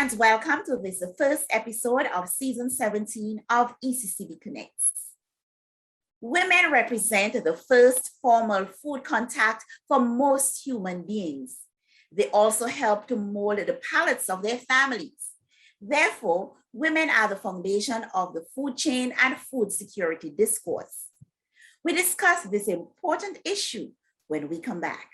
and welcome to this first episode of season 17 of ECCB Connects. Women represent the first formal food contact for most human beings. They also help to mold the palates of their families. Therefore, women are the foundation of the food chain and food security discourse. We discuss this important issue when we come back.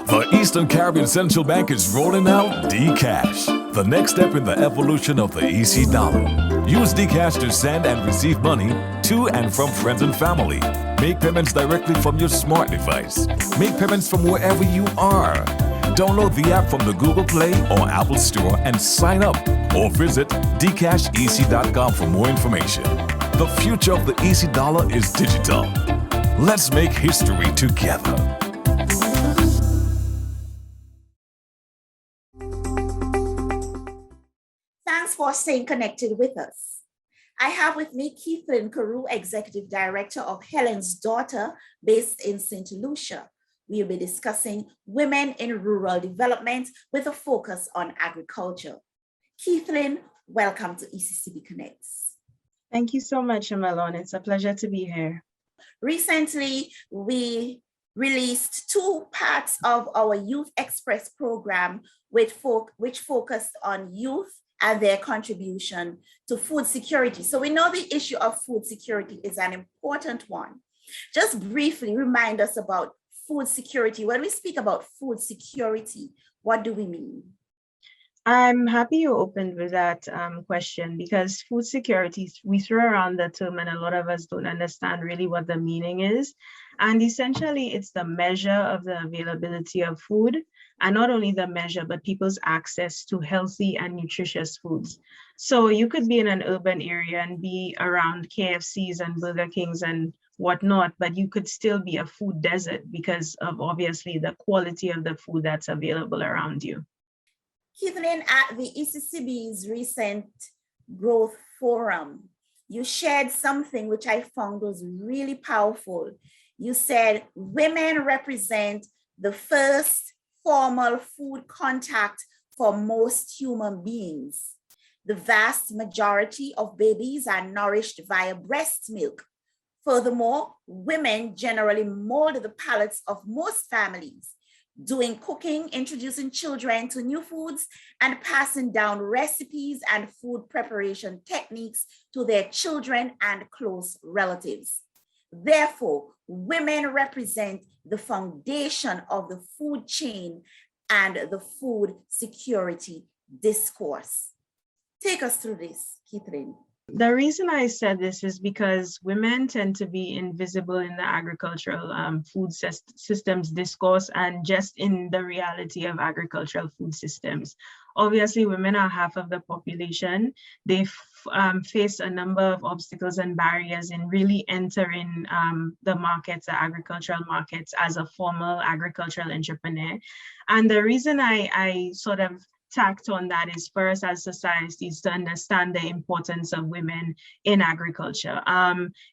The Eastern Caribbean Central Bank is rolling out Dcash, the next step in the evolution of the EC dollar. Use Dcash to send and receive money to and from friends and family. Make payments directly from your smart device. Make payments from wherever you are. Download the app from the Google Play or Apple Store and sign up, or visit dcashec.com for more information. The future of the EC dollar is digital. Let's make history together. Thanks for staying connected with us. I have with me Keithlin Caroo, Executive Director of Helens Daughters, based in St. Lucia. We'll be discussing women in rural development with a focus on agriculture. Keithlin, welcome to ECCB Connects. Thank you so much, Amelon. It's a pleasure to be here. Recently, we released 2 parts of our Youth Express program, which focused on youth and their contribution to food security. So we know the issue of food security is an important one. Just briefly remind us about food security. When we speak about food security, what do we mean? I'm happy you opened with that question, because food security, we throw around the term and a lot of us don't understand really what the meaning is. And essentially, it's the measure of the availability of food, and not only the measure, but people's access to healthy and nutritious foods. So you could be in an urban area and be around KFCs and Burger Kings and whatnot, but you could still be a food desert because of obviously the quality of the food that's available around you. Keithlin, at the ECCB's recent growth forum, you shared something which I found was really powerful. You said women represent the first formal food contact for most human beings. The vast majority of babies are nourished via breast milk. Furthermore, women generally mold the palates of most families, doing cooking, introducing children to new foods, and passing down recipes and food preparation techniques to their children and close relatives. Therefore, women represent the foundation of the food chain and the food security discourse. Take us through this, Keithlin. The reason I said this is because women tend to be invisible in the agricultural food systems discourse and just in the reality of agricultural food systems. Obviously, women are half of the population. They face a number of obstacles and barriers in really entering the markets, the agricultural markets, as a formal agricultural entrepreneur. And the reason I sort of tacked on that is for us as societies to understand the importance of women in agriculture.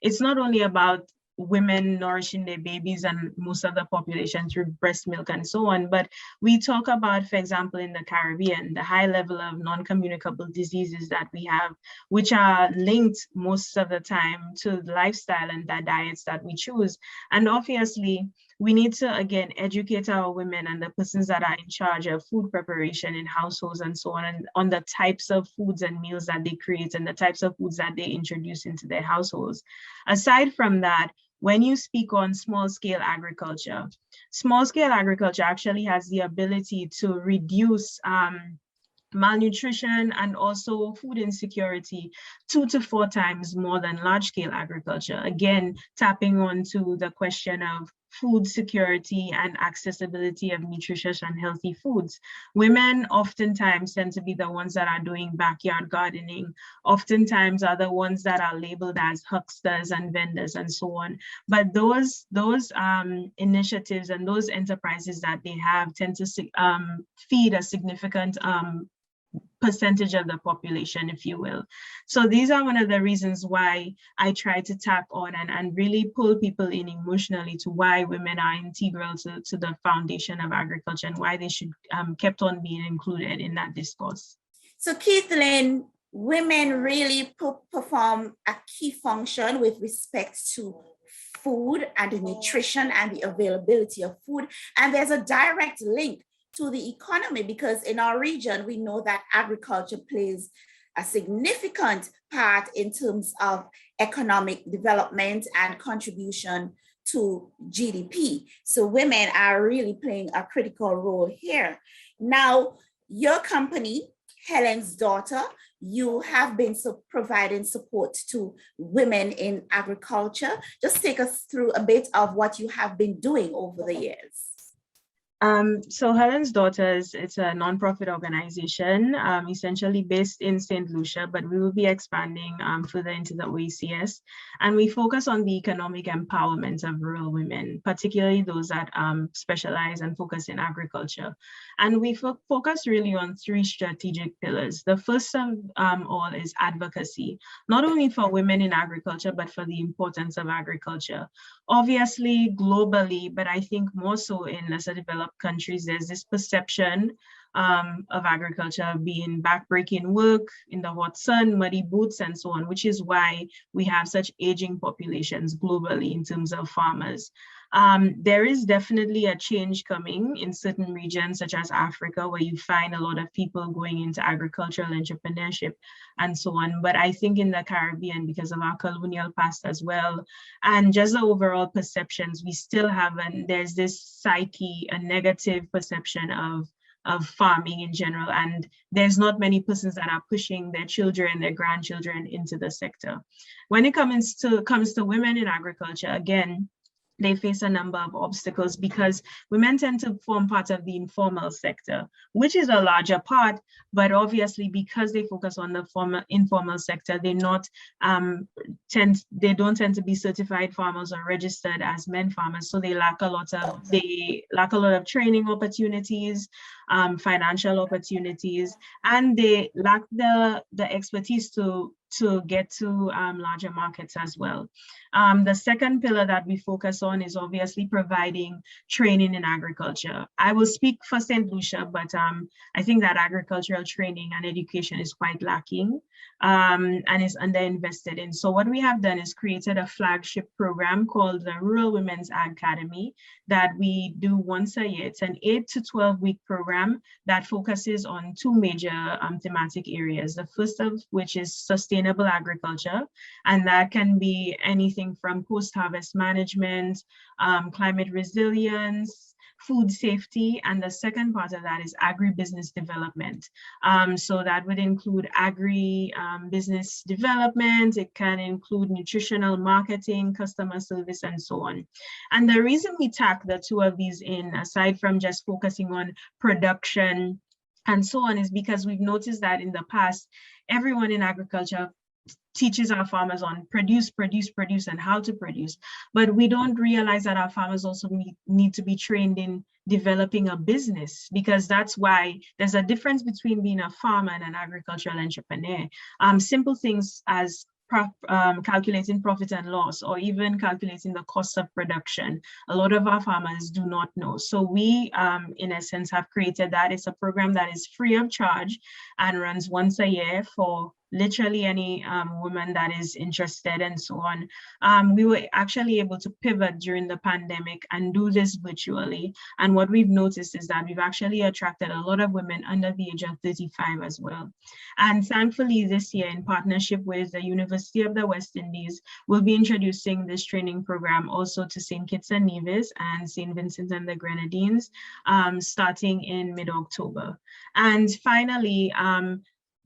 It's not only about women nourishing their babies and most of the population through breast milk and so on, but we talk about, for example, in the Caribbean, the high level of non-communicable diseases that we have, which are linked most of the time to the lifestyle and the diets that we choose. And obviously, we need to, again, educate our women and the persons that are in charge of food preparation in households and so on, and on the types of foods and meals that they create and the types of foods that they introduce into their households. Aside from that, when you speak on small-scale agriculture actually has the ability to reduce malnutrition and also food insecurity 2 to 4 times more than large-scale agriculture. Again, tapping onto the question of food security and accessibility of nutritious and healthy foods. Women oftentimes tend to be the ones that are doing backyard gardening, oftentimes are the ones that are labeled as hucksters and vendors and so on. But those initiatives and those enterprises that they have tend to feed a significant percentage of the population, if you will. So these are one of the reasons why I try to tap on and really pull people in emotionally to why women are integral to the foundation of agriculture and why they should kept on being included in that discourse. So Keithlin, women really perform a key function with respect to food and the nutrition and the availability of food. And there's a direct link to the economy, because in our region, we know that agriculture plays a significant part in terms of economic development and contribution to GDP. So women are really playing a critical role here. Now, your company, Helen's Daughter, you have been providing support to women in agriculture. Just take us through a bit of what you have been doing over the years. So Helens Daughters, it's a nonprofit organization, essentially based in St. Lucia, but we will be expanding further into the OECS. And we focus on the economic empowerment of rural women, particularly those that specialize and focus in agriculture. And we focus really on 3 strategic pillars. The first of all is advocacy, not only for women in agriculture, but for the importance of agriculture. Obviously, globally, but I think more so in lesser developed countries, there's this perception of agriculture being backbreaking work in the hot sun, muddy boots, and so on, which is why we have such aging populations globally in terms of farmers. There is definitely a change coming in certain regions, such as Africa, where you find a lot of people going into agricultural entrepreneurship and so on. But I think in the Caribbean, because of our colonial past as well, and just the overall perceptions, we still have, and there's this psyche, a negative perception of farming in general. And there's not many persons that are pushing their children, their grandchildren into the sector. When it comes to women in agriculture, again, they face a number of obstacles because women tend to form part of the informal sector, which is a larger part, but obviously because they focus on the informal sector, they don't tend to be certified farmers or registered as men farmers. So they lack a lot of training opportunities, financial opportunities, and they lack the expertise to get to larger markets as well. The second pillar that we focus on is obviously providing training in agriculture. I will speak for St. Lucia, but I think that agricultural training and education is quite lacking and is underinvested in. So what we have done is created a flagship program called the Rural Women's Academy that we do once a year. It's an 8 to 12 week program that focuses on 2 major thematic areas. The first of which is sustainable agriculture, and that can be anything from post-harvest management, climate resilience, food safety, and the second part of that is agribusiness development. So that would include agri-business development, it can include nutritional marketing, customer service, and so on. And the reason we tack the 2 of these in, aside from just focusing on production and so on, is because we've noticed that in the past, everyone in agriculture teaches our farmers on produce, and how to produce. But we don't realize that our farmers also need to be trained in developing a business, because that's why there's a difference between being a farmer and an agricultural entrepreneur. Simple things as calculating profit and loss, or even calculating the cost of production, a lot of our farmers do not know. So we, in essence, have created that. It's a program that is free of charge and runs once a year for literally any woman that is interested and so on. We were actually able to pivot during the pandemic and do this virtually. And what we've noticed is that we've actually attracted a lot of women under the age of 35 as well. And thankfully this year, in partnership with the University of the West Indies, we'll be introducing this training program also to St. Kitts and Nevis and St. Vincent and the Grenadines, starting in mid-October. And finally,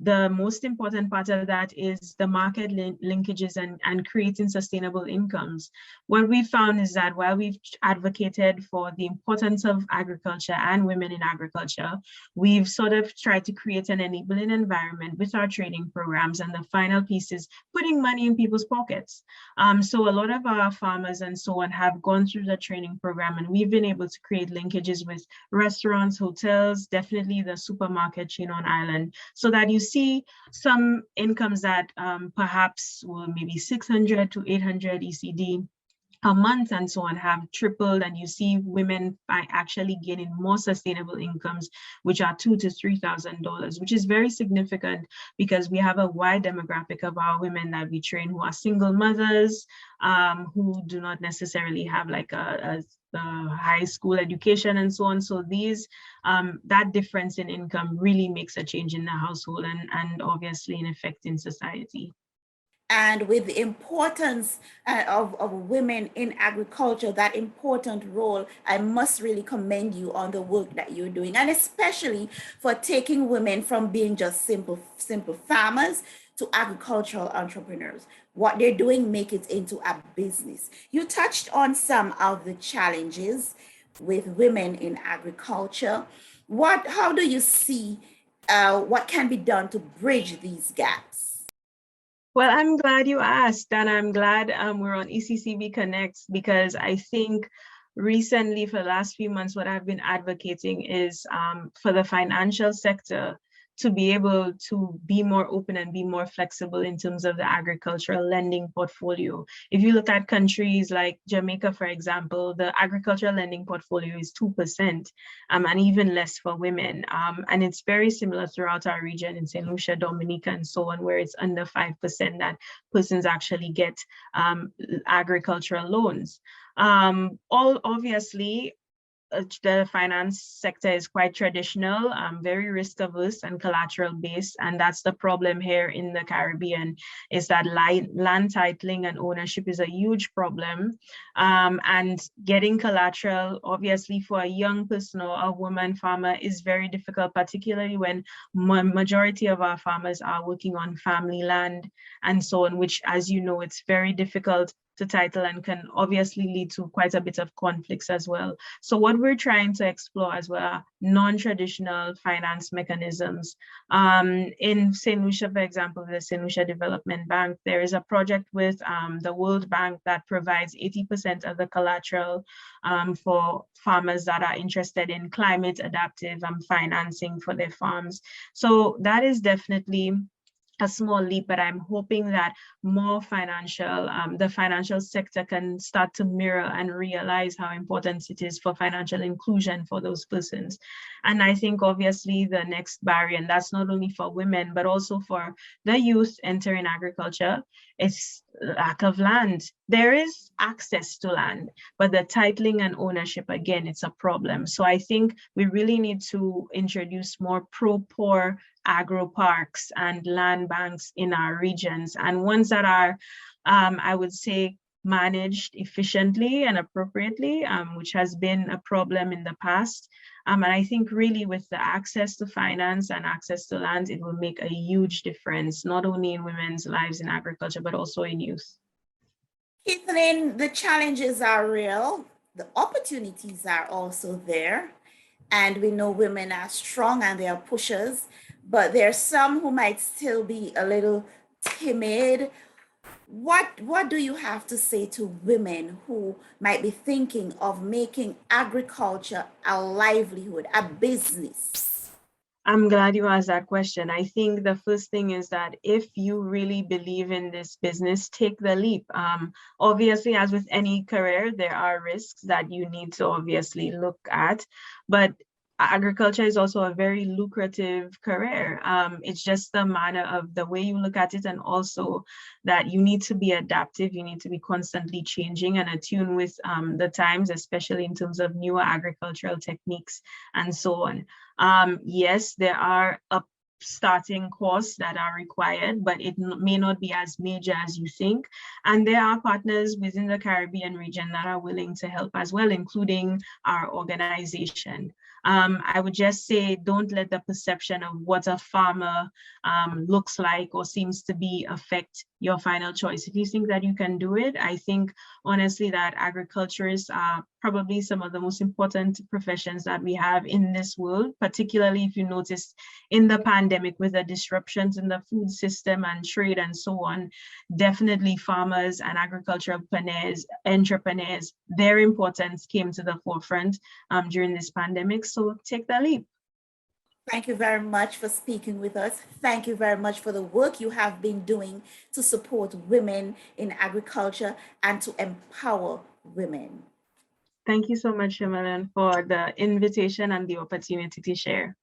the most important part of that is the market linkages and creating sustainable incomes. What we found is that while we've advocated for the importance of agriculture and women in agriculture, we've sort of tried to create an enabling environment with our training programs. And the final piece is putting money in people's pockets. So a lot of our farmers and so on have gone through the training program, and we've been able to create linkages with restaurants, hotels, definitely the supermarket chain on island, so that you see some incomes that perhaps were maybe 600 to 800 ECD a month and so on have tripled, and you see women by actually gaining more sustainable incomes, which are $2,000 to $3,000, which is very significant because we have a wide demographic of our women that we train who are single mothers, who do not necessarily have like a high school education and so on. So these that difference in income really makes a change in the household and obviously an effect in society. And with the importance of women in agriculture, that important role, I must really commend you on the work that you're doing, and especially for taking women from being just simple farmers to agricultural entrepreneurs. What they're doing, make it into a business. You touched on some of the challenges with women in agriculture. How do you see what can be done to bridge these gaps? Well, I'm glad you asked, and I'm glad we're on ECCB Connects, because I think recently for the last few months, what I've been advocating is for the financial sector to be able to be more open and be more flexible in terms of the agricultural lending portfolio. If you look at countries like Jamaica, for example, the agricultural lending portfolio is 2%, and even less for women. And it's very similar throughout our region in St. Lucia, Dominica, and so on, where it's under 5% that persons actually get agricultural loans. All obviously, the finance sector is quite traditional, very risk averse and collateral based, and that's the problem here in the Caribbean, is that land titling and ownership is a huge problem, and getting collateral obviously for a young person or a woman farmer is very difficult, particularly when majority of our farmers are working on family land and so on, which, as you know, it's very difficult to title and can obviously lead to quite a bit of conflicts as well. So what we're trying to explore as well are non-traditional finance mechanisms. In St. Lucia, for example, the St. Lucia Development Bank, there is a project with the World Bank that provides 80% of the collateral for farmers that are interested in climate adaptive financing for their farms. So that is definitely a small leap, but I'm hoping that more the financial sector can start to mirror and realize how important it is for financial inclusion for those persons. And I think obviously the next barrier, and that's not only for women, but also for the youth entering agriculture, is lack of land. There is access to land, but the titling and ownership, again, it's a problem. So I think we really need to introduce more pro-poor agro parks and land banks in our regions, and ones that are, I would say, managed efficiently and appropriately, which has been a problem in the past. And I think really with the access to finance and access to land, it will make a huge difference, not only in women's lives in agriculture, but also in youth. Keithlin, the challenges are real. The opportunities are also there. And we know women are strong and they are pushers, but there are some who might still be a little timid. What do you have to say to women who might be thinking of making agriculture a livelihood, a business? I'm glad you asked that question. I think the first thing is that if you really believe in this business, take the leap. Obviously, as with any career, there are risks that you need to obviously look at, but agriculture is also a very lucrative career. It's just the manner of the way you look at it, and also that you need to be adaptive, you need to be constantly changing and attuned with the times, especially in terms of newer agricultural techniques and so on. Yes, there are starting costs that are required, but it may not be as major as you think. And there are partners within the Caribbean region that are willing to help as well, including our organization. I would just say, don't let the perception of what a farmer looks like or seems to be affect your final choice. If you think that you can do it, I think honestly that agriculturists are probably some of the most important professions that we have in this world, particularly if you notice in the pandemic with the disruptions in the food system and trade and so on. Definitely farmers and agricultural entrepreneurs, their importance came to the forefront during this pandemic. So take the leap. Thank you very much for speaking with us. Thank you very much for the work you have been doing to support women in agriculture and to empower women. Thank you so much, Helen, for the invitation and the opportunity to share.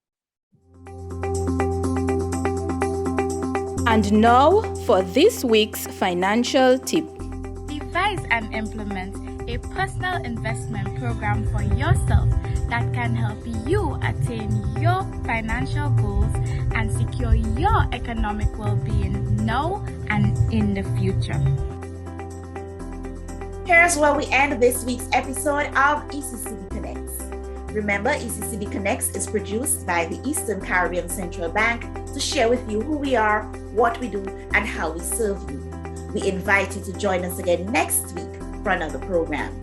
And now for this week's financial tip. Devise and implement a personal investment program for yourself that can help you attain your financial goals and secure your economic well-being now and in the future. Here's where we end this week's episode of ECCB Connects. Remember, ECCB Connects is produced by the Eastern Caribbean Central Bank to share with you who we are, what we do, and how we serve you. We invite you to join us again next week for another program.